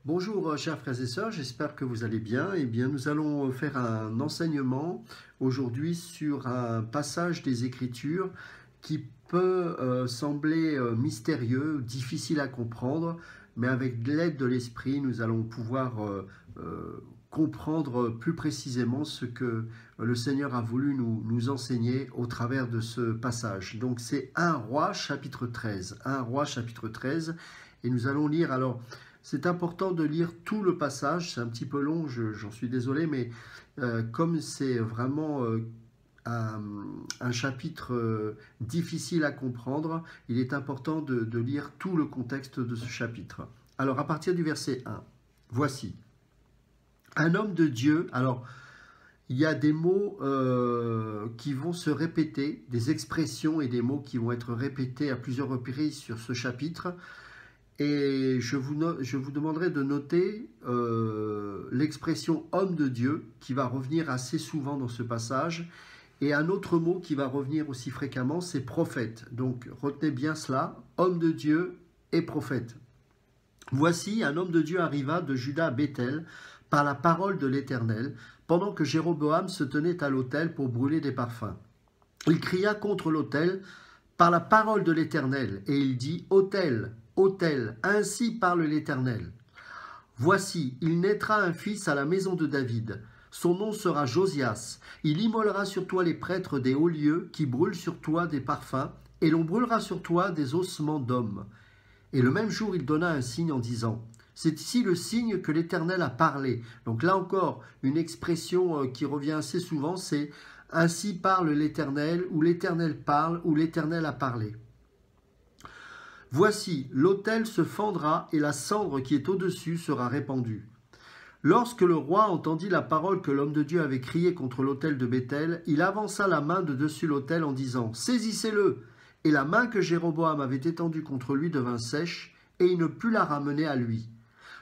Bonjour chers frères et sœurs, j'espère que vous allez bien. Eh bien, nous allons faire un enseignement aujourd'hui sur un passage des Écritures qui peut sembler mystérieux, difficile à comprendre, mais avec l'aide de l'Esprit, nous allons pouvoir comprendre plus précisément ce que le Seigneur a voulu nous enseigner au travers de ce passage. Donc c'est 1 Roi chapitre 13. 1 Roi chapitre 13, et nous allons lire alors... C'est important de lire tout le passage, c'est un petit peu long, j'en suis désolé, mais comme c'est vraiment un chapitre difficile à comprendre, il est important de lire tout le contexte de ce chapitre. Alors à partir du verset 1, voici, un homme de Dieu, alors il y a des mots qui vont se répéter, des expressions et des mots qui vont être répétés à plusieurs reprises sur ce chapitre. Et je vous demanderai de noter l'expression « homme de Dieu » qui va revenir assez souvent dans ce passage. Et un autre mot qui va revenir aussi fréquemment, c'est « prophète ». Donc retenez bien cela, « homme de Dieu » et « prophète ». Voici, un homme de Dieu arriva de Juda à Béthel par la parole de l'Éternel, pendant que Jéroboam se tenait à l'autel pour brûler des parfums. Il cria contre l'autel par la parole de l'Éternel, et il dit « autel ». Autel, ainsi parle l'Éternel. Voici, il naîtra un fils à la maison de David. Son nom sera Josias. Il immolera sur toi les prêtres des hauts lieux qui brûlent sur toi des parfums, et l'on brûlera sur toi des ossements d'hommes. Et le même jour, il donna un signe en disant, c'est ici le signe que l'Éternel a parlé. Donc là encore, une expression qui revient assez souvent, c'est ainsi parle l'Éternel, ou l'Éternel parle, ou l'Éternel a parlé. Voici, l'autel se fendra et la cendre qui est au-dessus sera répandue. Lorsque le roi entendit la parole que l'homme de Dieu avait criée contre l'autel de Béthel, il avança la main de dessus l'autel en disant « Saisissez-le » Et la main que Jéroboam avait étendue contre lui devint sèche, et il ne put la ramener à lui.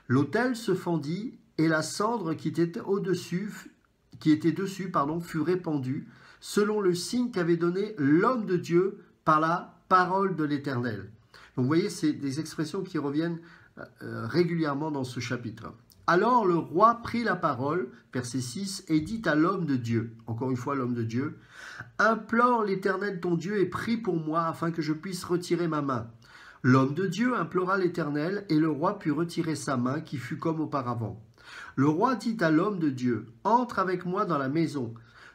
L'autel se fendit, et la cendre qui était dessus, fut répandue, selon le signe qu'avait donné l'homme de Dieu par la parole de l'Éternel. Donc vous voyez, c'est des expressions qui reviennent régulièrement dans ce chapitre. Alors le roi prit la parole, verset 6, et dit à l'homme de Dieu, encore une fois l'homme de Dieu, « Implore l'Éternel ton Dieu et prie pour moi afin que je puisse retirer ma main. » L'homme de Dieu implora l'Éternel et le roi put retirer sa main qui fut comme auparavant. Le roi dit à l'homme de Dieu, « Entre avec moi dans la maison.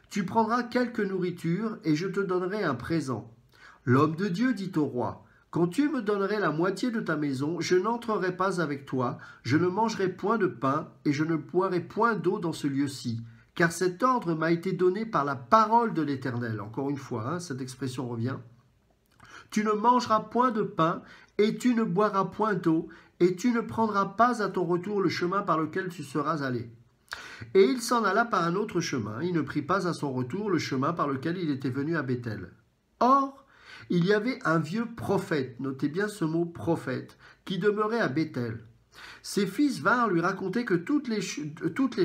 Tu prendras quelque nourriture et je te donnerai un présent. » L'homme de Dieu dit au roi, « Quand tu me donnerais la moitié de ta maison, je n'entrerai pas avec toi, je ne mangerai point de pain et je ne boirai point d'eau dans ce lieu-ci, car cet ordre m'a été donné par la parole de l'Éternel. » Encore une fois, cette expression revient. « Tu ne mangeras point de pain et tu ne boiras point d'eau et tu ne prendras pas à ton retour le chemin par lequel tu seras allé. » Et il s'en alla par un autre chemin, il ne prit pas à son retour le chemin par lequel il était venu à Béthel. Or, il y avait un vieux prophète, notez bien ce mot prophète, qui demeurait à Béthel. Ses fils vinrent lui raconter que toutes les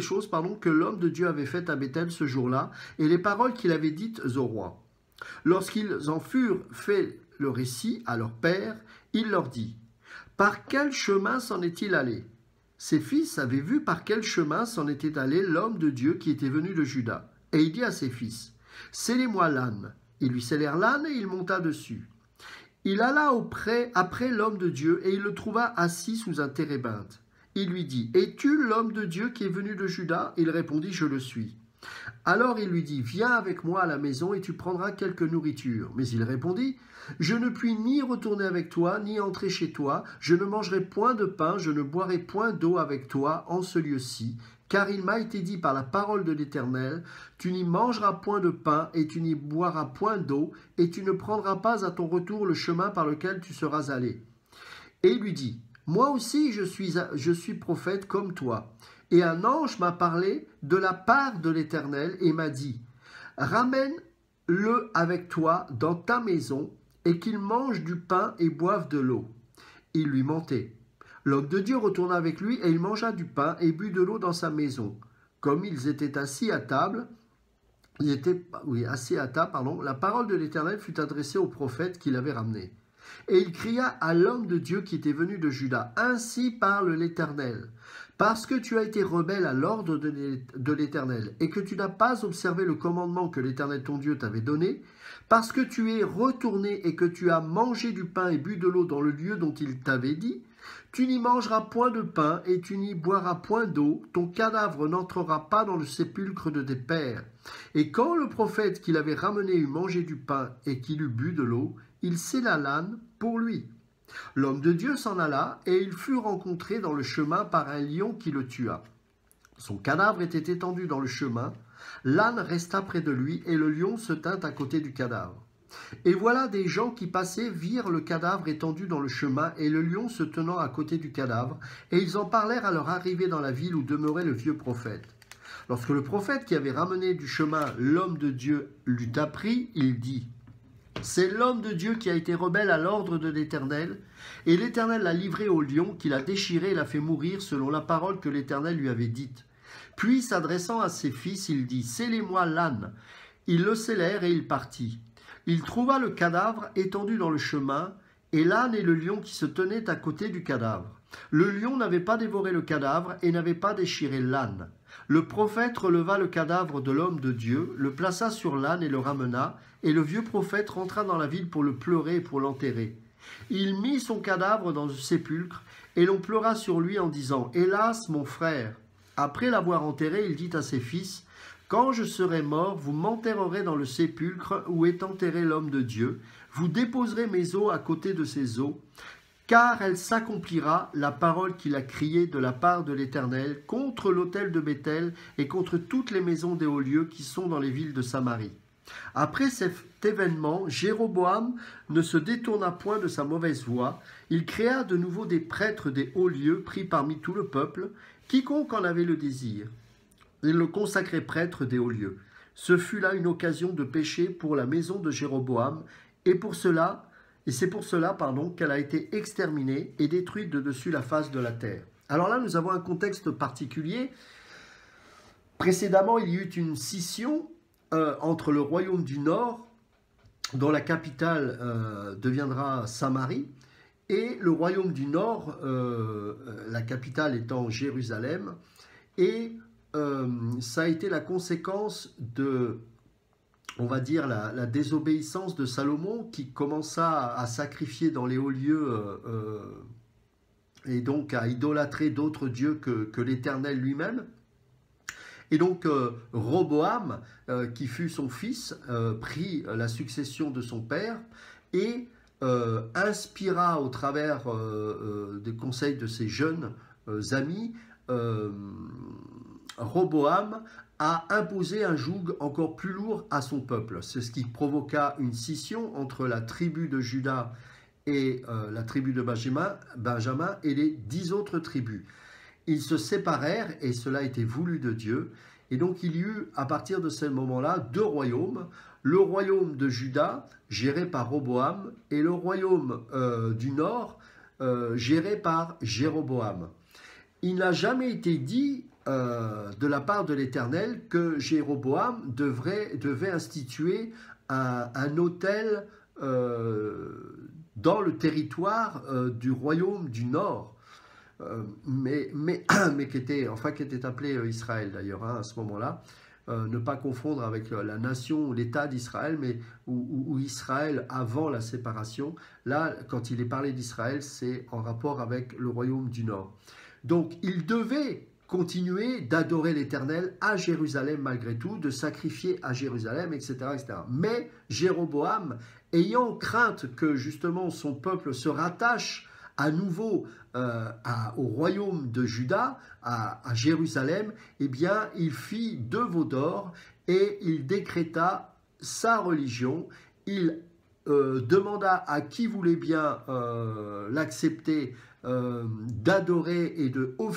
choses que l'homme de Dieu avait faites à Béthel ce jour-là, et les paroles qu'il avait dites au roi. Lorsqu'ils en furent fait le récit à leur père, il leur dit, « Par quel chemin s'en est-il allé » Ses fils avaient vu par quel chemin s'en était allé l'homme de Dieu qui était venu de Juda. Et il dit à ses fils, « Scellez-moi l'âne. » Ils lui scellèrent l'âne et il monta dessus. Il alla après l'homme de Dieu et il le trouva assis sous un térébinthe. Il lui dit, « Es-tu l'homme de Dieu qui est venu de Juda ?» Il répondit, « Je le suis. » Alors il lui dit, « Viens avec moi à la maison et tu prendras quelque nourriture. » Mais il répondit, « Je ne puis ni retourner avec toi, ni entrer chez toi. Je ne mangerai point de pain, je ne boirai point d'eau avec toi en ce lieu-ci. Car il m'a été dit par la parole de l'Éternel, tu n'y mangeras point de pain et tu n'y boiras point d'eau, et tu ne prendras pas à ton retour le chemin par lequel tu seras allé. » Et il lui dit, « Moi aussi je suis prophète comme toi. Et un ange m'a parlé de la part de l'Éternel et m'a dit, ramène-le avec toi dans ta maison et qu'il mange du pain et boive de l'eau. » Il lui mentait. L'homme de Dieu retourna avec lui et il mangea du pain et but de l'eau dans sa maison. Comme ils étaient assis à table, il était oui, assez hâta, pardon, la parole de l'Éternel fut adressée au prophète qui l'avait ramené. Et il cria à l'homme de Dieu qui était venu de Juda, ainsi parle l'Éternel, parce que tu as été rebelle à l'ordre de l'Éternel, et que tu n'as pas observé le commandement que l'Éternel ton Dieu t'avait donné, parce que tu es retourné et que tu as mangé du pain et bu de l'eau dans le lieu dont il t'avait dit, tu n'y mangeras point de pain et tu n'y boiras point d'eau, ton cadavre n'entrera pas dans le sépulcre de tes pères. Et quand le prophète qui l'avait ramené eut mangé du pain et qu'il eut bu de l'eau, il scella l'âne pour lui. L'homme de Dieu s'en alla et il fut rencontré dans le chemin par un lion qui le tua. Son cadavre était étendu dans le chemin, l'âne resta près de lui et le lion se tint à côté du cadavre. Et voilà des gens qui passaient virent le cadavre étendu dans le chemin et le lion se tenant à côté du cadavre, et ils en parlèrent à leur arrivée dans la ville où demeurait le vieux prophète. Lorsque le prophète qui avait ramené du chemin l'homme de Dieu l'eut appris, il dit « C'est l'homme de Dieu qui a été rebelle à l'ordre de l'Éternel, et l'Éternel l'a livré au lion, qui l'a déchiré et l'a fait mourir selon la parole que l'Éternel lui avait dite. » Puis, s'adressant à ses fils, il dit « Scellez-moi l'âne. » Ils le scellèrent et il partit. Il trouva le cadavre étendu dans le chemin, et l'âne et le lion qui se tenaient à côté du cadavre. Le lion n'avait pas dévoré le cadavre et n'avait pas déchiré l'âne. Le prophète releva le cadavre de l'homme de Dieu, le plaça sur l'âne et le ramena, et le vieux prophète rentra dans la ville pour le pleurer et pour l'enterrer. Il mit son cadavre dans le sépulcre, et l'on pleura sur lui en disant « Hélas, mon frère !» Après l'avoir enterré, il dit à ses fils « Quand je serai mort, vous m'enterrerez dans le sépulcre où est enterré l'homme de Dieu. Vous déposerez mes os à côté de ses os, car elle s'accomplira la parole qu'il a criée de la part de l'Éternel contre l'autel de Béthel et contre toutes les maisons des hauts lieux qui sont dans les villes de Samarie. » Après cet événement, Jéroboam ne se détourna point de sa mauvaise voie. Il créa de nouveau des prêtres des hauts lieux pris parmi tout le peuple, quiconque en avait le désir. Il le consacrait prêtre des hauts lieux. Ce fut là une occasion de péché pour la maison de Jéroboam, et c'est pour cela qu'elle a été exterminée et détruite de dessus la face de la terre. Alors là, nous avons un contexte particulier. Précédemment, il y eut une scission entre le royaume du Nord, dont la capitale deviendra Samarie, et le royaume du Nord, la capitale étant Jérusalem, et ça a été la conséquence de, on va dire, la désobéissance de Salomon, qui commença à sacrifier dans les hauts lieux et donc à idolâtrer d'autres dieux que l'Éternel lui-même. Et donc Roboam, qui fut son fils, prit la succession de son père et inspira au travers des conseils de ses jeunes amis, Roboam a imposé un joug encore plus lourd à son peuple. C'est ce qui provoqua une scission entre la tribu de Juda et la tribu de Benjamin et les 10 autres tribus. Ils se séparèrent et cela a été voulu de Dieu. Et donc il y eut à partir de ce moment-là 2 royaumes. Le royaume de Juda, géré par Roboam, et le royaume du Nord, géré par Jéroboam. Il n'a jamais été dit de la part de l'Éternel que Jéroboam devait instituer un autel dans le territoire du royaume du Nord, mais qui était appelé Israël d'ailleurs à ce moment-là. Ne pas confondre avec la nation, l'État d'Israël, mais ou Israël avant la séparation. Là, quand il est parlé d'Israël, c'est en rapport avec le royaume du Nord. Donc, il devait continuer d'adorer l'Éternel à Jérusalem malgré tout, de sacrifier à Jérusalem, etc., etc. Mais Jéroboam, ayant crainte que justement son peuple se rattache à nouveau au royaume de Juda, à Jérusalem, eh bien, il fit 2 veaux d'or et il décréta sa religion. Il demanda à qui voulait bien l'accepter d'adorer et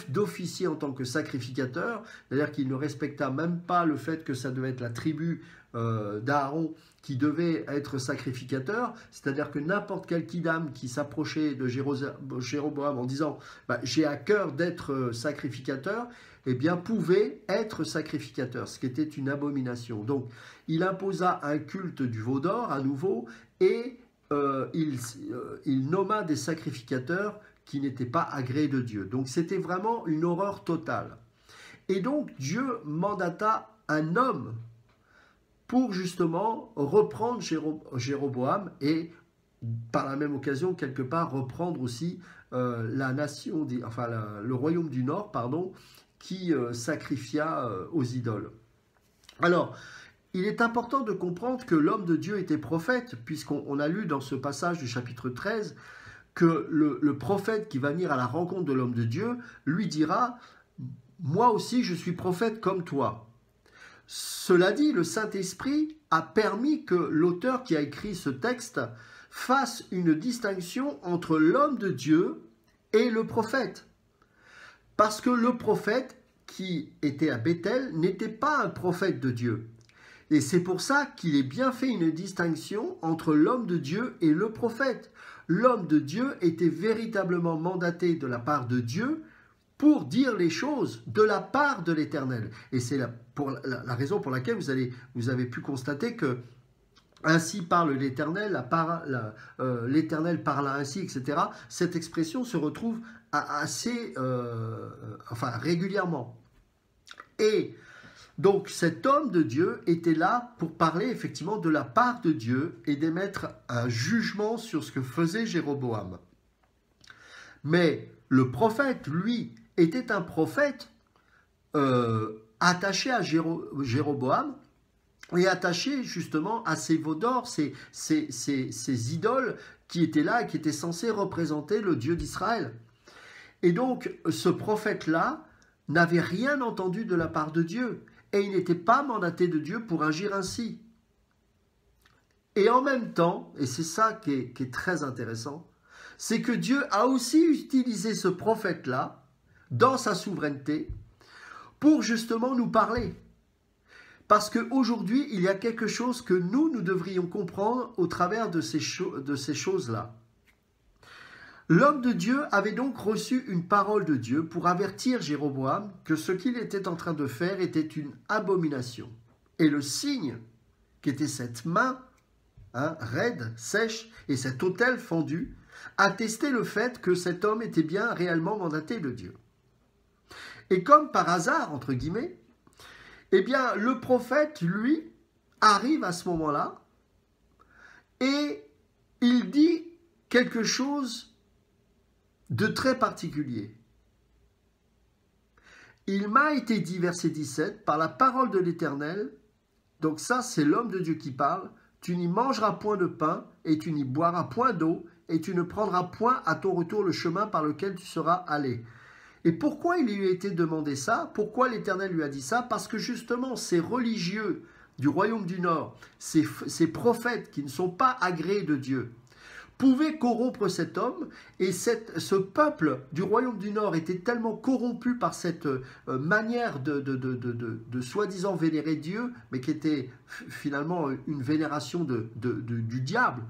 d'officier en tant que sacrificateur, c'est-à-dire qu'il ne respecta même pas le fait que ça devait être la tribu d'Aaron qui devait être sacrificateur, c'est-à-dire que n'importe quel kidam qui s'approchait de Jéroboam en disant j'ai à cœur d'être sacrificateur, eh bien pouvait être sacrificateur, ce qui était une abomination. Donc il imposa un culte du veau d'or à nouveau et il nomma des sacrificateurs qui n'étaient pas agréés de Dieu. Donc c'était vraiment une horreur totale. Et donc Dieu mandata un homme pour justement reprendre Jéroboam et par la même occasion, quelque part, reprendre aussi la nation, le royaume du Nord, pardon, qui sacrifia aux idoles. Alors, il est important de comprendre que l'homme de Dieu était prophète, puisqu'on a lu dans ce passage du chapitre 13 que le prophète qui va venir à la rencontre de l'homme de Dieu lui dira « Moi aussi, je suis prophète comme toi ». Cela dit, le Saint-Esprit a permis que l'auteur qui a écrit ce texte fasse une distinction entre l'homme de Dieu et le prophète. Parce que le prophète qui était à Béthel n'était pas un prophète de Dieu. Et c'est pour ça qu'il est bien fait une distinction entre l'homme de Dieu et le prophète. L'homme de Dieu était véritablement mandaté de la part de Dieu pour dire les choses de la part de l'Éternel. Et c'est la raison pour laquelle vous avez pu constater que ainsi parle l'Éternel, l'Éternel parla ainsi, etc. Cette expression se retrouve assez régulièrement. Et donc cet homme de Dieu était là pour parler effectivement de la part de Dieu et d'émettre un jugement sur ce que faisait Jéroboam. Mais le prophète, lui, était un prophète attaché à Jéroboam et attaché justement à ces veaux d'or, ces idoles qui étaient là et qui étaient censées représenter le Dieu d'Israël. Et donc ce prophète-là n'avait rien entendu de la part de Dieu et il n'était pas mandaté de Dieu pour agir ainsi. Et en même temps, et c'est ça qui est très intéressant, c'est que Dieu a aussi utilisé ce prophète-là dans sa souveraineté, pour justement nous parler. Parce qu'aujourd'hui, il y a quelque chose que nous devrions comprendre au travers de ces choses-là. L'homme de Dieu avait donc reçu une parole de Dieu pour avertir Jéroboam que ce qu'il était en train de faire était une abomination. Et le signe, qui était cette main, raide, sèche, et cet autel fendu, attestait le fait que cet homme était bien réellement mandaté de Dieu. Et comme par hasard, entre guillemets, eh bien, le prophète, lui, arrive à ce moment-là et il dit quelque chose de très particulier. Il m'a été dit, verset 17, par la parole de l'Éternel, donc ça c'est l'homme de Dieu qui parle, tu n'y mangeras point de pain et tu n'y boiras point d'eau et tu ne prendras point à ton retour le chemin par lequel tu seras allé. Et pourquoi il lui a été demandé ça? Pourquoi l'Éternel lui a dit ça? Parce que justement, ces religieux du royaume du Nord, ces prophètes qui ne sont pas agréés de Dieu, pouvaient corrompre cet homme, et ce peuple du royaume du Nord était tellement corrompu par cette manière de soi-disant vénérer Dieu, mais qui était finalement une vénération du diable,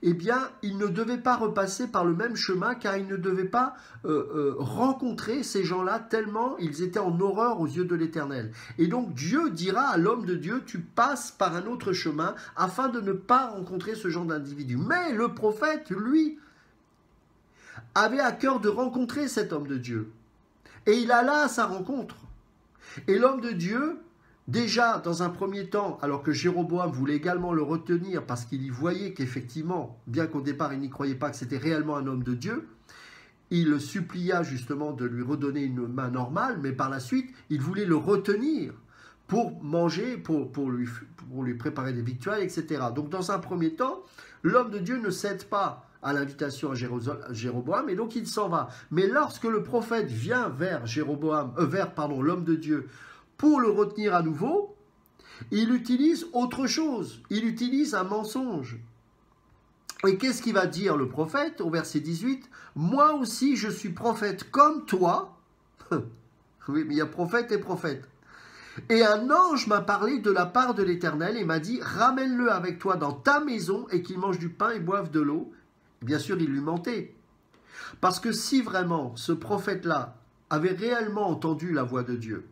eh bien, il ne devait pas repasser par le même chemin, car il ne devait pas rencontrer ces gens-là tellement ils étaient en horreur aux yeux de l'Éternel. Et donc Dieu dira à l'homme de Dieu, tu passes par un autre chemin afin de ne pas rencontrer ce genre d'individu. Mais le prophète, lui, avait à cœur de rencontrer cet homme de Dieu. Et il alla à sa rencontre. Et l'homme de Dieu, déjà dans un premier temps, alors que Jéroboam voulait également le retenir parce qu'il y voyait qu'effectivement, bien qu'au départ il n'y croyait pas que c'était réellement un homme de Dieu, il le supplia justement de lui redonner une main normale, mais par la suite, il voulait le retenir pour manger, pour lui préparer des victuailles, etc. Donc dans un premier temps, l'homme de Dieu ne cède pas à l'invitation à Jéroboam, et donc il s'en va. Mais lorsque le prophète vient vers l'homme de Dieu, pour le retenir à nouveau, il utilise autre chose. Il utilise un mensonge. Et qu'est-ce qu'il va dire le prophète au verset 18? Moi aussi je suis prophète comme toi. Oui, mais il y a prophète et prophète. Et un ange m'a parlé de la part de l'Éternel et m'a dit, ramène-le avec toi dans ta maison et qu'il mange du pain et boive de l'eau. Bien sûr, il lui mentait. Parce que si vraiment ce prophète-là avait réellement entendu la voix de Dieu,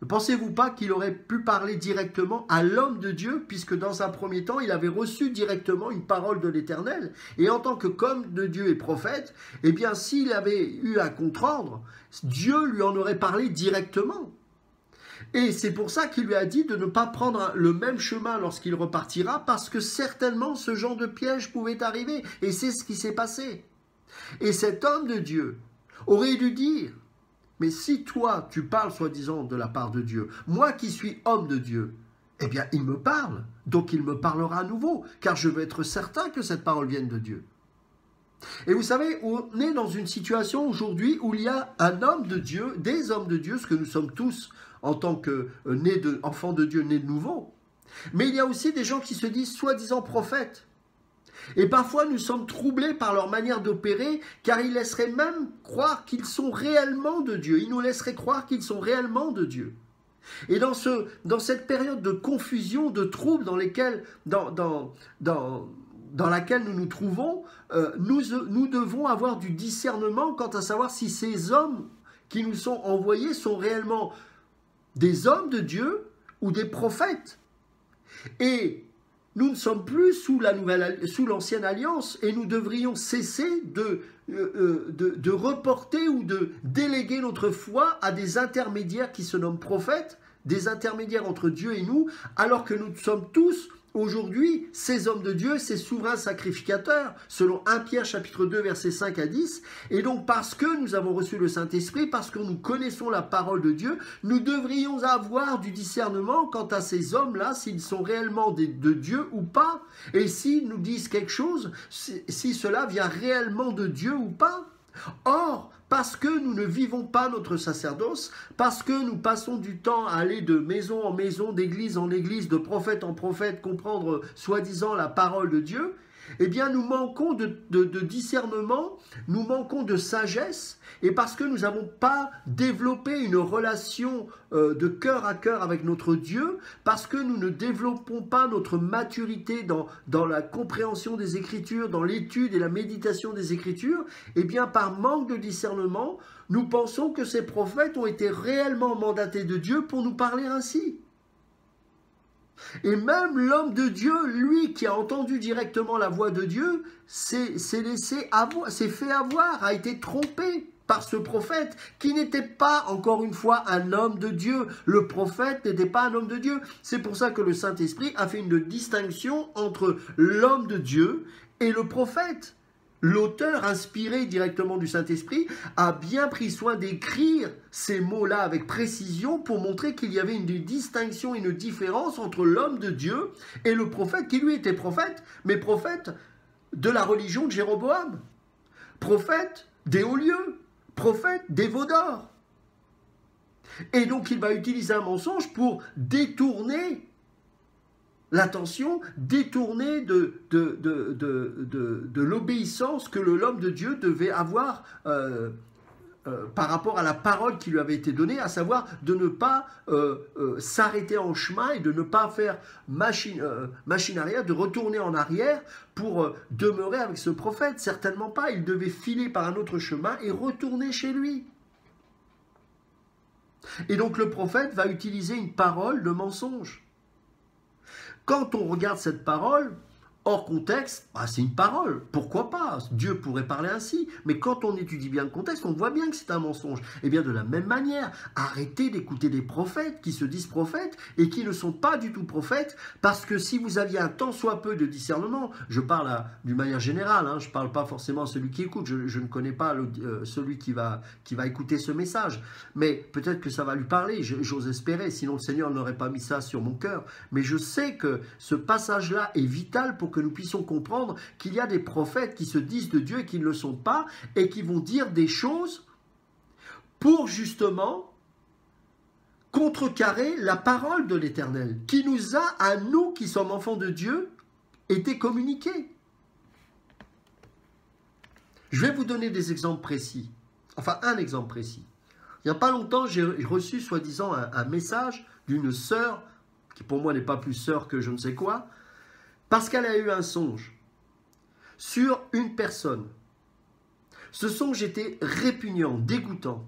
ne pensez-vous pas qu'il aurait pu parler directement à l'homme de Dieu, puisque dans un premier temps, il avait reçu directement une parole de l'Éternel. Et en tant qu'homme de Dieu et prophète, eh bien, s'il avait eu à comprendre, Dieu lui en aurait parlé directement. Et c'est pour ça qu'il lui a dit de ne pas prendre le même chemin lorsqu'il repartira, parce que certainement ce genre de piège pouvait arriver. Et c'est ce qui s'est passé. Et cet homme de Dieu aurait dû dire, mais si toi tu parles soi-disant de la part de Dieu, moi qui suis homme de Dieu, eh bien il me parle, donc il me parlera à nouveau, car je veux être certain que cette parole vienne de Dieu. Et vous savez, on est dans une situation aujourd'hui où il y a un homme de Dieu, des hommes de Dieu, ce que nous sommes tous en tant que enfants de Dieu, nés de nouveau. Mais il y a aussi des gens qui se disent soi-disant prophètes. Et parfois nous sommes troublés par leur manière d'opérer, car ils laisseraient même croire qu'ils sont réellement de Dieu. Ils nous laisseraient croire qu'ils sont réellement de Dieu. Et dans cette période de confusion, de trouble dans laquelle nous nous trouvons, nous devons avoir du discernement quant à savoir si ces hommes qui nous sont envoyés sont réellement des hommes de Dieu ou des prophètes. Et nous ne sommes plus sous l'ancienne alliance et nous devrions cesser de reporter ou de déléguer notre foi à des intermédiaires qui se nomment prophètes, des intermédiaires entre Dieu et nous, alors que nous sommes tous aujourd'hui ces hommes de Dieu, ces souverains sacrificateurs, selon 1 Pierre chapitre 2 versets 5 à 10. Et donc parce que nous avons reçu le Saint-Esprit, parce que nous connaissons la parole de Dieu, nous devrions avoir du discernement quant à ces hommes-là, s'ils sont réellement de Dieu ou pas, et s'ils nous disent quelque chose, si cela vient réellement de Dieu ou pas. Or, parce que nous ne vivons pas notre sacerdoce, parce que nous passons du temps à aller de maison en maison, d'église en église, de prophète en prophète, comprendre soi-disant la parole de Dieu, eh bien nous manquons de discernement, nous manquons de sagesse, et parce que nous n'avons pas développé une relation de cœur à cœur avec notre Dieu, parce que nous ne développons pas notre maturité dans la compréhension des Écritures, dans l'étude et la méditation des Écritures, eh bien par manque de discernement, nous pensons que ces prophètes ont été réellement mandatés de Dieu pour nous parler ainsi. Et même l'homme de Dieu, lui qui a entendu directement la voix de Dieu, s'est fait avoir, a été trompé par ce prophète qui n'était pas, encore une fois, un homme de Dieu. Le prophète n'était pas un homme de Dieu. C'est pour ça que le Saint-Esprit a fait une distinction entre l'homme de Dieu et le prophète. L'auteur, inspiré directement du Saint-Esprit, a bien pris soin d'écrire ces mots-là avec précision pour montrer qu'il y avait une distinction, une différence entre l'homme de Dieu et le prophète, qui lui était prophète, mais prophète de la religion de Jéroboam, prophète des hauts lieux, prophète des veaux d'or. Et donc il va utiliser un mensonge pour détourner l'attention, détournée de l'obéissance que l'homme de Dieu devait avoir par rapport à la parole qui lui avait été donnée, à savoir de ne pas s'arrêter en chemin et de ne pas faire machine arrière, de retourner en arrière pour demeurer avec ce prophète. Certainement pas, il devait filer par un autre chemin et retourner chez lui. Et donc le prophète va utiliser une parole de mensonge. Quand on regarde cette parole, hors contexte, c'est une parole, pourquoi pas? Dieu pourrait parler ainsi, mais quand on étudie bien le contexte, on voit bien que c'est un mensonge. Et bien de la même manière, arrêtez d'écouter des prophètes qui se disent prophètes et qui ne sont pas du tout prophètes, parce que si vous aviez un tant soit peu de discernement, je parle d'une manière générale, je ne parle pas forcément à celui qui écoute, je ne connais pas celui qui va écouter ce message, mais peut-être que ça va lui parler, j'ose espérer, sinon le Seigneur n'aurait pas mis ça sur mon cœur, mais je sais que ce passage-là est vital pour que nous puissions comprendre qu'il y a des prophètes qui se disent de Dieu et qui ne le sont pas et qui vont dire des choses pour justement contrecarrer la parole de l'Éternel qui nous a, à nous qui sommes enfants de Dieu, été communiquée. Je vais vous donner des exemples précis. Enfin, un exemple précis. Il n'y a pas longtemps, j'ai reçu soi-disant un message d'une sœur, qui pour moi n'est pas plus sœur que je ne sais quoi, parce qu'elle a eu un songe sur une personne. Ce songe était répugnant, dégoûtant.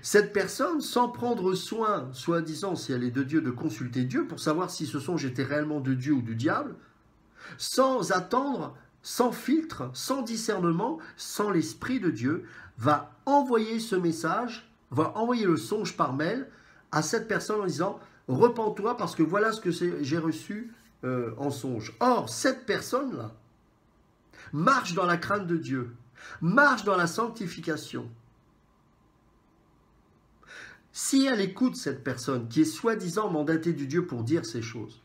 Cette personne, sans prendre soin, soi-disant, si elle est de Dieu, de consulter Dieu pour savoir si ce songe était réellement de Dieu ou du diable, sans attendre, sans filtre, sans discernement, sans l'Esprit de Dieu, va envoyer ce message, va envoyer le songe par mail à cette personne en disant « Repens-toi parce que voilà ce que j'ai reçu en songe. » Or, cette personne-là marche dans la crainte de Dieu, marche dans la sanctification. Si elle écoute cette personne qui est soi-disant mandatée du Dieu pour dire ces choses,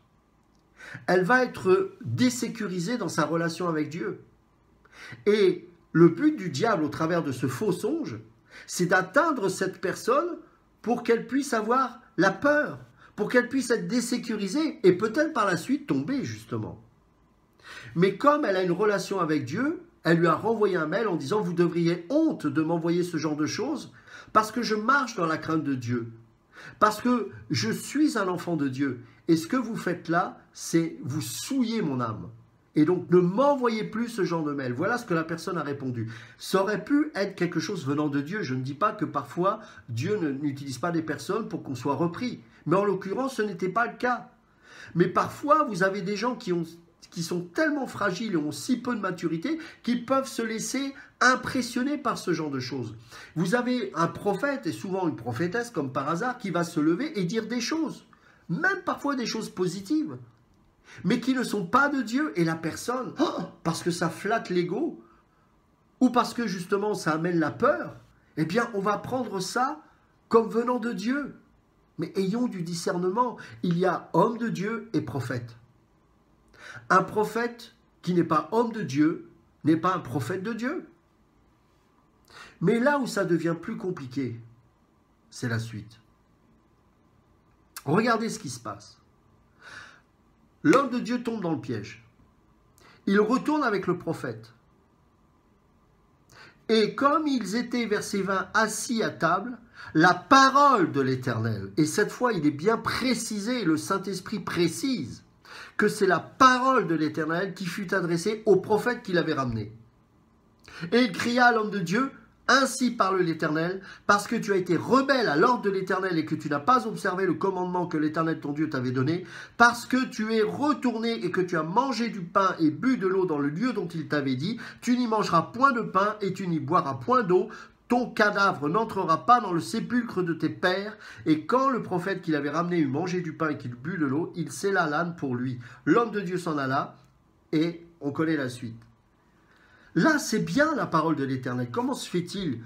elle va être désécurisée dans sa relation avec Dieu. Et le but du diable au travers de ce faux songe, c'est d'atteindre cette personne pour qu'elle puisse avoir la peur, pour qu'elle puisse être désécurisée et peut-être par la suite tomber justement. Mais comme elle a une relation avec Dieu, elle lui a renvoyé un mail en disant « Vous devriez honte de m'envoyer ce genre de choses parce que je marche dans la crainte de Dieu, parce que je suis un enfant de Dieu. Et ce que vous faites là, c'est vous souiller mon âme. Et donc ne m'envoyez plus ce genre de mail. » Voilà ce que la personne a répondu. Ça aurait pu être quelque chose venant de Dieu. Je ne dis pas que parfois Dieu n'utilise pas des personnes pour qu'on soit repris. Mais en l'occurrence, ce n'était pas le cas. Mais parfois, vous avez des gens qui sont tellement fragiles et ont si peu de maturité qu'ils peuvent se laisser impressionner par ce genre de choses. Vous avez un prophète et souvent une prophétesse comme par hasard qui va se lever et dire des choses, même parfois des choses positives, mais qui ne sont pas de Dieu et la personne, parce que ça flatte l'ego ou parce que justement ça amène la peur, eh bien on va prendre ça comme venant de Dieu. Mais ayons du discernement, il y a homme de Dieu et prophète. Un prophète qui n'est pas homme de Dieu n'est pas un prophète de Dieu. Mais là où ça devient plus compliqué, c'est la suite. Regardez ce qui se passe. L'homme de Dieu tombe dans le piège. Il retourne avec le prophète. Et comme ils étaient, verset 20, assis à table, la parole de l'Éternel, et cette fois il est bien précisé, le Saint-Esprit précise, que c'est la parole de l'Éternel qui fut adressée au prophète qui l'avait ramené. Et il cria à l'homme de Dieu, « Ainsi parle l'Éternel, parce que tu as été rebelle à l'ordre de l'Éternel et que tu n'as pas observé le commandement que l'Éternel ton Dieu t'avait donné, parce que tu es retourné et que tu as mangé du pain et bu de l'eau dans le lieu dont il t'avait dit, tu n'y mangeras point de pain et tu n'y boiras point d'eau, ton cadavre n'entrera pas dans le sépulcre de tes pères. » Et quand le prophète qui l'avait ramené eut mangé du pain et qu'il but de l'eau, il scella l'âne pour lui. L'homme de Dieu s'en alla et on connaît la suite. Là, c'est bien la parole de l'Éternel. Comment se fait-il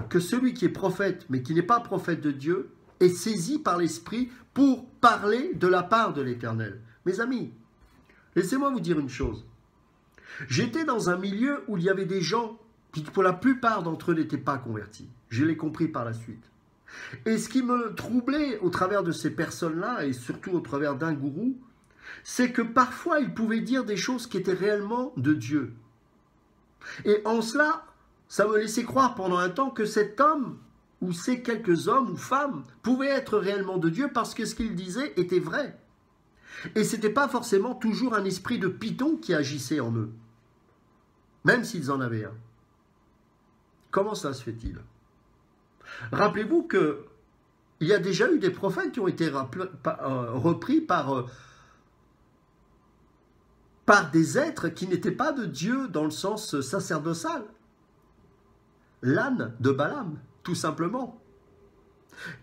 que celui qui est prophète, mais qui n'est pas prophète de Dieu, est saisi par l'Esprit pour parler de la part de l'Éternel? Mes amis, laissez-moi vous dire une chose. J'étais dans un milieu où il y avait des gens qui, pour la plupart d'entre eux, n'étaient pas convertis. Je l'ai compris par la suite. Et ce qui me troublait au travers de ces personnes-là, et surtout au travers d'un gourou, c'est que parfois, ils pouvaient dire des choses qui étaient réellement de Dieu. Et en cela, ça me laissait croire pendant un temps que cet homme, ou ces quelques hommes ou femmes, pouvaient être réellement de Dieu parce que ce qu'ils disaient était vrai. Et ce n'était pas forcément toujours un esprit de python qui agissait en eux, même s'ils en avaient un. Comment ça se fait-il? Rappelez-vous qu'il y a déjà eu des prophètes qui ont été repris par des êtres qui n'étaient pas de Dieu dans le sens sacerdotal. L'âne de Balaam, tout simplement,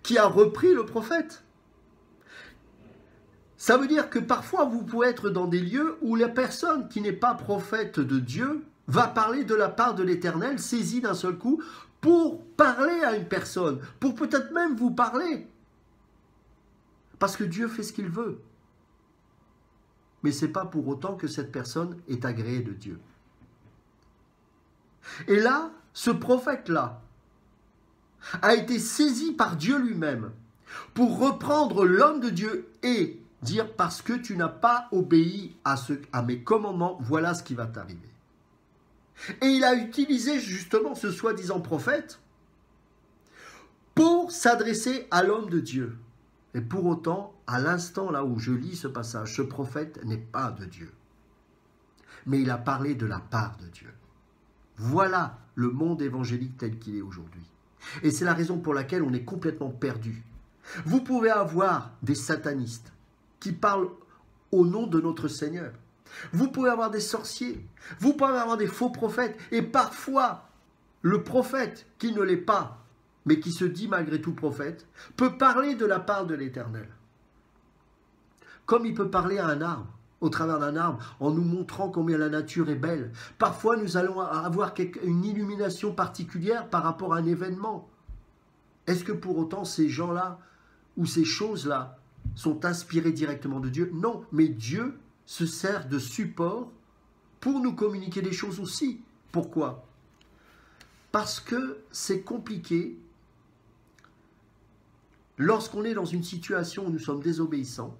qui a repris le prophète. Ça veut dire que parfois vous pouvez être dans des lieux où la personne qui n'est pas prophète de Dieu va parler de la part de l'Éternel, saisi d'un seul coup, pour parler à une personne, pour peut-être même vous parler. Parce que Dieu fait ce qu'il veut. Mais ce n'est pas pour autant que cette personne est agréée de Dieu. Et là, ce prophète-là a été saisi par Dieu lui-même pour reprendre l'homme de Dieu et dire « parce que tu n'as pas obéi à mes commandements, voilà ce qui va t'arriver ». Et il a utilisé justement ce soi-disant prophète pour s'adresser à l'homme de Dieu. Et pour autant, à l'instant là où je lis ce passage, ce prophète n'est pas de Dieu. Mais il a parlé de la part de Dieu. Voilà le monde évangélique tel qu'il est aujourd'hui. Et c'est la raison pour laquelle on est complètement perdu. Vous pouvez avoir des satanistes qui parlent au nom de notre Seigneur. Vous pouvez avoir des sorciers. Vous pouvez avoir des faux prophètes. Et parfois, le prophète qui ne l'est pas, mais qui se dit malgré tout prophète, peut parler de la part de l'Éternel. Comme il peut parler à un arbre, au travers d'un arbre, en nous montrant combien la nature est belle. Parfois, nous allons avoir une illumination particulière par rapport à un événement. Est-ce que pour autant, ces gens-là, ou ces choses-là, sont inspirées directement de Dieu? Non, mais Dieu se sert de support pour nous communiquer des choses aussi. Pourquoi? Parce que c'est compliqué, lorsqu'on est dans une situation où nous sommes désobéissants,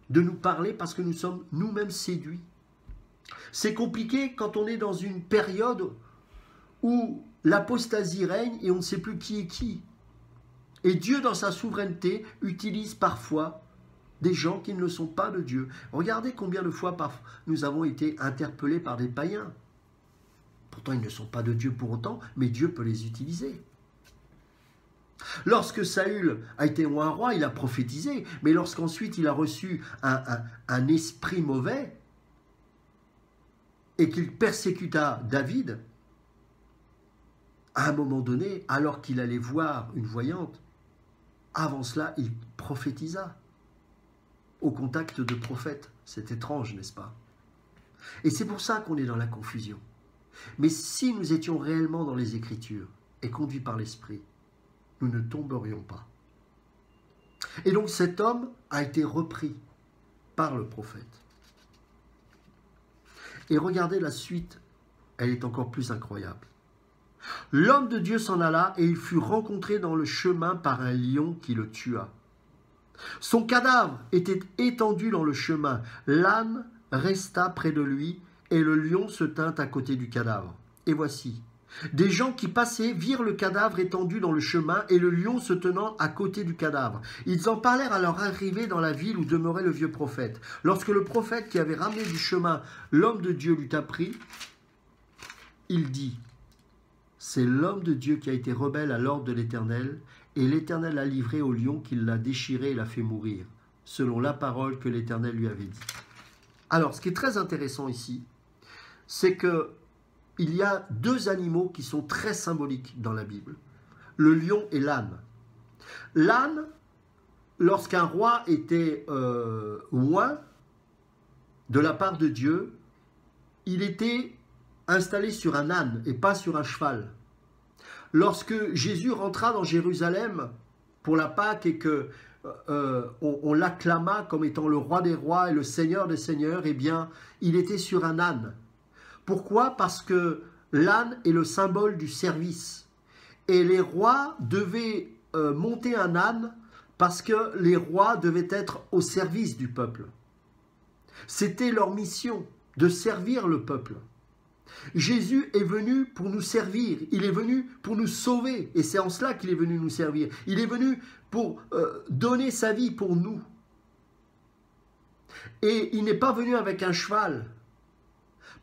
de nous parler parce que nous sommes nous-mêmes séduits. C'est compliqué quand on est dans une période où l'apostasie règne et on ne sait plus qui est qui. Et Dieu, dans sa souveraineté, utilise parfois des gens qui ne le sont pas de Dieu. Regardez combien de fois nous avons été interpellés par des païens. Pourtant, ils ne sont pas de Dieu pour autant, mais Dieu peut les utiliser. Lorsque Saül a été un roi, il a prophétisé, mais lorsqu'ensuite il a reçu un esprit mauvais et qu'il persécuta David, à un moment donné, alors qu'il allait voir une voyante, avant cela, il prophétisa au contact de prophètes. C'est étrange, n'est-ce pas? Et c'est pour ça qu'on est dans la confusion. Mais si nous étions réellement dans les Écritures et conduits par l'Esprit, nous ne tomberions pas. Et donc cet homme a été repris par le prophète. Et regardez la suite, elle est encore plus incroyable. L'homme de Dieu s'en alla et il fut rencontré dans le chemin par un lion qui le tua. Son cadavre était étendu dans le chemin. L'âne resta près de lui et le lion se tint à côté du cadavre. Et voici, des gens qui passaient virent le cadavre étendu dans le chemin et le lion se tenant à côté du cadavre. Ils en parlèrent à leur arrivée dans la ville où demeurait le vieux prophète. Lorsque le prophète qui avait ramené du chemin l'homme de Dieu l'eut appris, il dit, c'est l'homme de Dieu qui a été rebelle à l'ordre de l'Éternel, et l'Éternel l'a livré au lion qui l'a déchiré et l'a fait mourir, selon la parole que l'Éternel lui avait dit. Alors, ce qui est très intéressant ici, c'est que il y a deux animaux qui sont très symboliques dans la Bible, le lion et l'âne. L'âne, lorsqu'un roi était oint de la part de Dieu, il était installé sur un âne et pas sur un cheval. Lorsque Jésus rentra dans Jérusalem pour la Pâque et que on l'acclama comme étant le roi des rois et le seigneur des seigneurs, eh bien, il était sur un âne. Pourquoi? Parce que l'âne est le symbole du service. Et les rois devaient monter un âne parce que les rois devaient être au service du peuple. C'était leur mission de servir le peuple. Jésus est venu pour nous servir, il est venu pour nous sauver, et c'est en cela qu'il est venu nous servir. Il est venu pour donner sa vie pour nous. Et il n'est pas venu avec un cheval,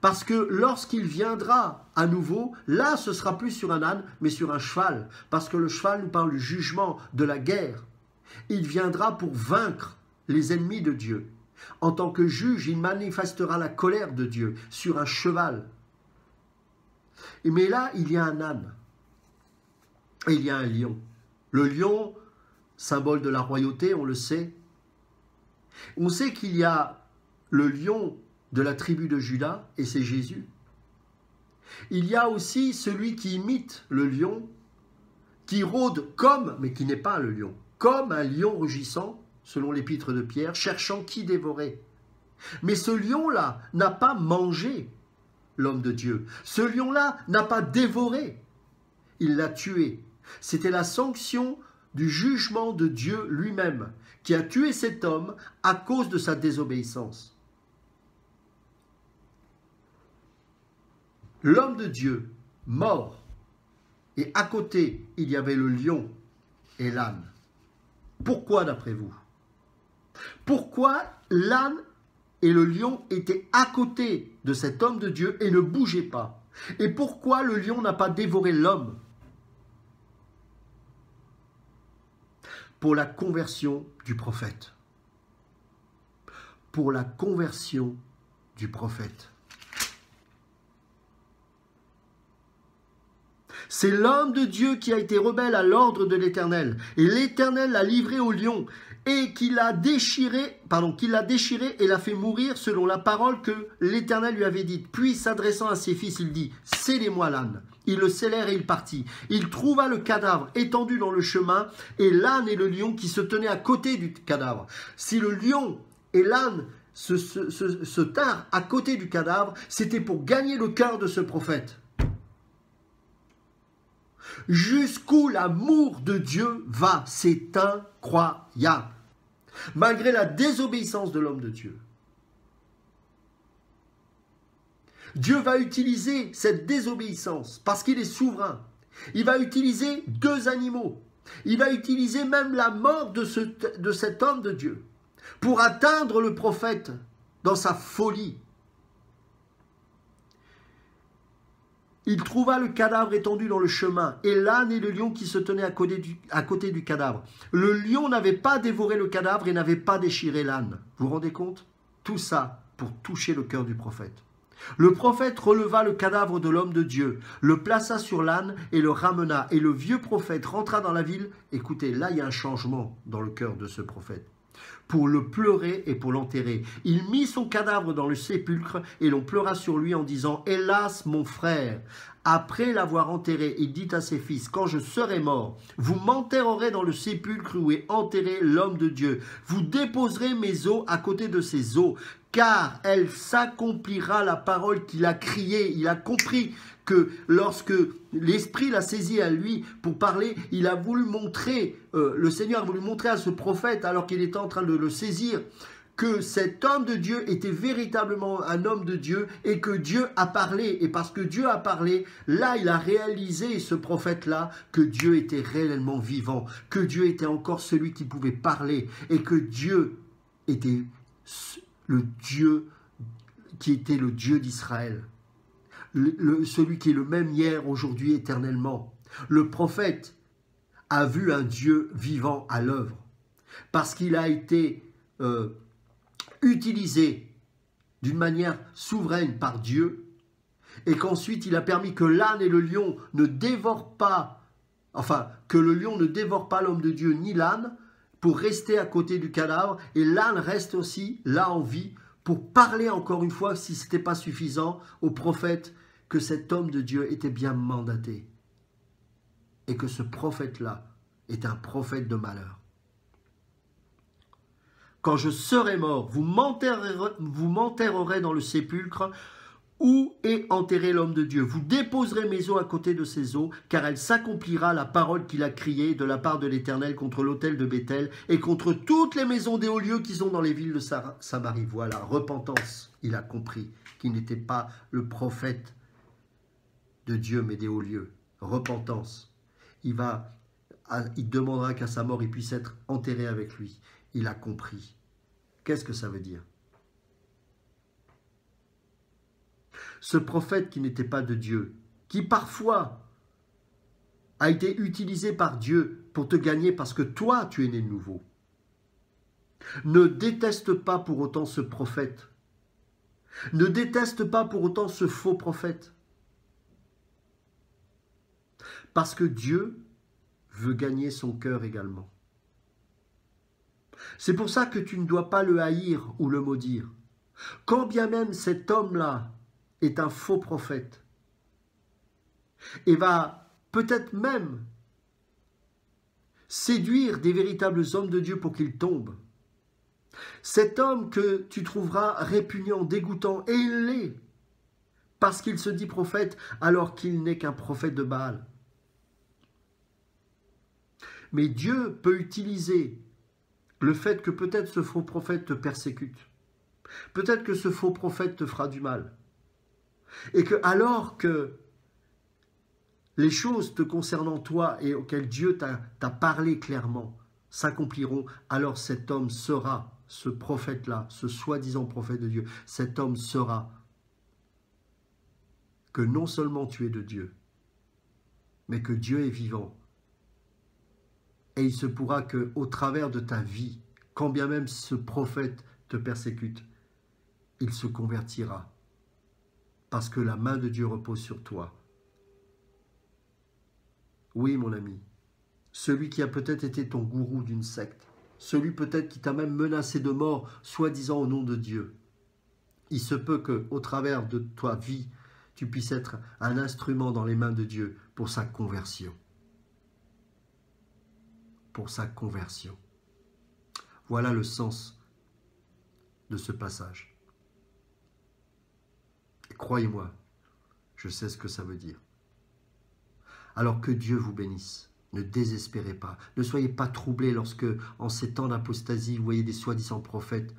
parce que lorsqu'il viendra à nouveau, là ce sera plus sur un âne, mais sur un cheval, parce que le cheval nous parle du jugement, de la guerre. Il viendra pour vaincre les ennemis de Dieu. En tant que juge, il manifestera la colère de Dieu sur un cheval. Mais là, il y a un âne et il y a un lion. Le lion, symbole de la royauté, on le sait. On sait qu'il y a le lion de la tribu de Juda, et c'est Jésus. Il y a aussi celui qui imite le lion, qui rôde comme, mais qui n'est pas le lion, comme un lion rugissant, selon l'épître de Pierre, cherchant qui dévorer. Mais ce lion-là n'a pas mangé l'homme de Dieu. Ce lion-là n'a pas dévoré, il l'a tué. C'était la sanction du jugement de Dieu lui-même, qui a tué cet homme à cause de sa désobéissance. l'homme de Dieu mort, et à côté, il y avait le lion et l'âne. Pourquoi d'après vous? Pourquoi l'âne et le lion étaient à côté de cet homme de Dieu et ne bougeaient pas? Et pourquoi le lion n'a pas dévoré l'homme? Pour la conversion du prophète. Pour la conversion du prophète. C'est l'homme de Dieu qui a été rebelle à l'ordre de l'Éternel. Et l'Éternel l'a livré au lion et qu'il l'a déchiré et l'a fait mourir selon la parole que l'Éternel lui avait dite. Puis s'adressant à ses fils, il dit, scellez-moi l'âne. Ils le scellèrent et il partit. Il trouva le cadavre étendu dans le chemin et l'âne et le lion qui se tenaient à côté du cadavre. Si le lion et l'âne se tinrent à côté du cadavre, c'était pour gagner le cœur de ce prophète. Jusqu'où l'amour de Dieu va, c'est incroyable. Malgré la désobéissance de l'homme de Dieu. Dieu va utiliser cette désobéissance parce qu'il est souverain. Il va utiliser 2 animaux. Il va utiliser même la mort de cet homme de Dieu pour atteindre le prophète dans sa folie. Il trouva le cadavre étendu dans le chemin, et l'âne et le lion qui se tenaient à côté du cadavre. Le lion n'avait pas dévoré le cadavre et n'avait pas déchiré l'âne. Vous vous rendez compte? Tout ça pour toucher le cœur du prophète. Le prophète releva le cadavre de l'homme de Dieu, le plaça sur l'âne et le ramena. Et le vieux prophète rentra dans la ville. Écoutez, là il y a un changement dans le cœur de ce prophète. Pour le pleurer et pour l'enterrer. Il mit son cadavre dans le sépulcre et l'on pleura sur lui en disant « Hélas, mon frère !» Après l'avoir enterré, il dit à ses fils « Quand je serai mort, vous m'enterrerez dans le sépulcre où est enterré l'homme de Dieu. Vous déposerez mes os à côté de ses os, car elle s'accomplira la parole qu'il a criée. » Il a compris que lorsque l'Esprit l'a saisi à lui pour parler, il a voulu montrer, le Seigneur a voulu montrer à ce prophète, alors qu'il était en train de le saisir, que cet homme de Dieu était véritablement un homme de Dieu et que Dieu a parlé. Et parce que Dieu a parlé, là il a réalisé, ce prophète-là, que Dieu était réellement vivant, que Dieu était encore celui qui pouvait parler et que Dieu était le Dieu qui était le Dieu d'Israël. Celui qui est le même hier, aujourd'hui, éternellement. Le prophète a vu un Dieu vivant à l'œuvre parce qu'il a été utilisé d'une manière souveraine par Dieu et qu'ensuite il a permis que l'âne et le lion ne dévorent pas, que le lion ne dévore pas l'homme de Dieu ni l'âne pour rester à côté du cadavre et l'âne reste aussi là en vie pour parler encore une fois, si ce n'était pas suffisant, au prophète que cet homme de Dieu était bien mandaté et que ce prophète-là est un prophète de malheur. Quand je serai mort, vous m'enterrerez dans le sépulcre où est enterré l'homme de Dieu. Vous déposerez mes os à côté de ses os, car elle s'accomplira la parole qu'il a criée de la part de l'Éternel contre l'autel de Béthel et contre toutes les maisons des hauts lieux qui sont dans les villes de Samarie. Voilà, repentance. Il a compris qu'il n'était pas le prophète de Dieu, mais des hauts lieux. Repentance. Il demandera qu'à sa mort, il puisse être enterré avec lui. Il a compris. Qu'est-ce que ça veut dire? Ce prophète qui n'était pas de Dieu, qui parfois a été utilisé par Dieu pour te gagner parce que toi, tu es né de nouveau. Ne déteste pas pour autant ce prophète. Ne déteste pas pour autant ce faux prophète. Parce que Dieu veut gagner son cœur également. C'est pour ça que tu ne dois pas le haïr ou le maudire. Quand bien même cet homme-là est un faux prophète et va peut-être même séduire des véritables hommes de Dieu pour qu'ils tombent. Cet homme que tu trouveras répugnant, dégoûtant, et il l'est, parce qu'il se dit prophète alors qu'il n'est qu'un prophète de Baal. Mais Dieu peut utiliser le fait que peut-être ce faux prophète te persécute. Peut-être que ce faux prophète te fera du mal. Et que alors que les choses te concernant toi et auxquelles Dieu t'a parlé clairement s'accompliront, alors cet homme sera, ce prophète-là, ce soi-disant prophète de Dieu, cet homme sera que non seulement tu es de Dieu, mais que Dieu est vivant. Et il se pourra que, au travers de ta vie, quand bien même ce prophète te persécute, il se convertira. Parce que la main de Dieu repose sur toi. Oui, mon ami, celui qui a peut-être été ton gourou d'une secte, celui peut-être qui t'a même menacé de mort, soi-disant au nom de Dieu, il se peut qu'au travers de ta vie, tu puisses être un instrument dans les mains de Dieu pour sa conversion. Pour sa conversion. Voilà le sens de ce passage. Et croyez-moi, je sais ce que ça veut dire. Alors que Dieu vous bénisse. Ne désespérez pas. Ne soyez pas troublés lorsque, en ces temps d'apostasie, vous voyez des soi-disant prophètes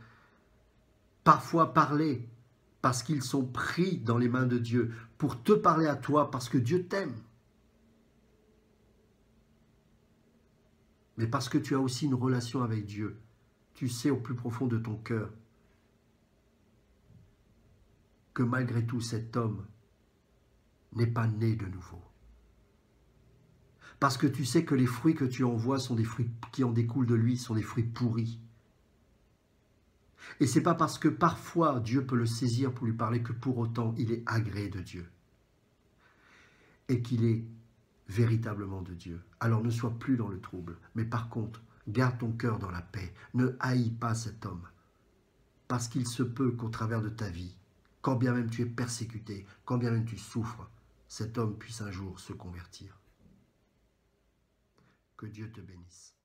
parfois parler parce qu'ils sont pris dans les mains de Dieu pour te parler à toi parce que Dieu t'aime. Mais parce que tu as aussi une relation avec Dieu. Tu sais au plus profond de ton cœur que malgré tout cet homme n'est pas né de nouveau. Parce que tu sais que les fruits que tu envoies sont des fruits qui en découlent de lui, sont des fruits pourris. Et c'est pas parce que parfois Dieu peut le saisir pour lui parler que pour autant il est agréé de Dieu. Et qu'il est véritablement de Dieu. Alors ne sois plus dans le trouble. Mais par contre, garde ton cœur dans la paix. Ne haïs pas cet homme. Parce qu'il se peut qu'au travers de ta vie, quand bien même tu es persécuté, quand bien même tu souffres, cet homme puisse un jour se convertir. Que Dieu te bénisse.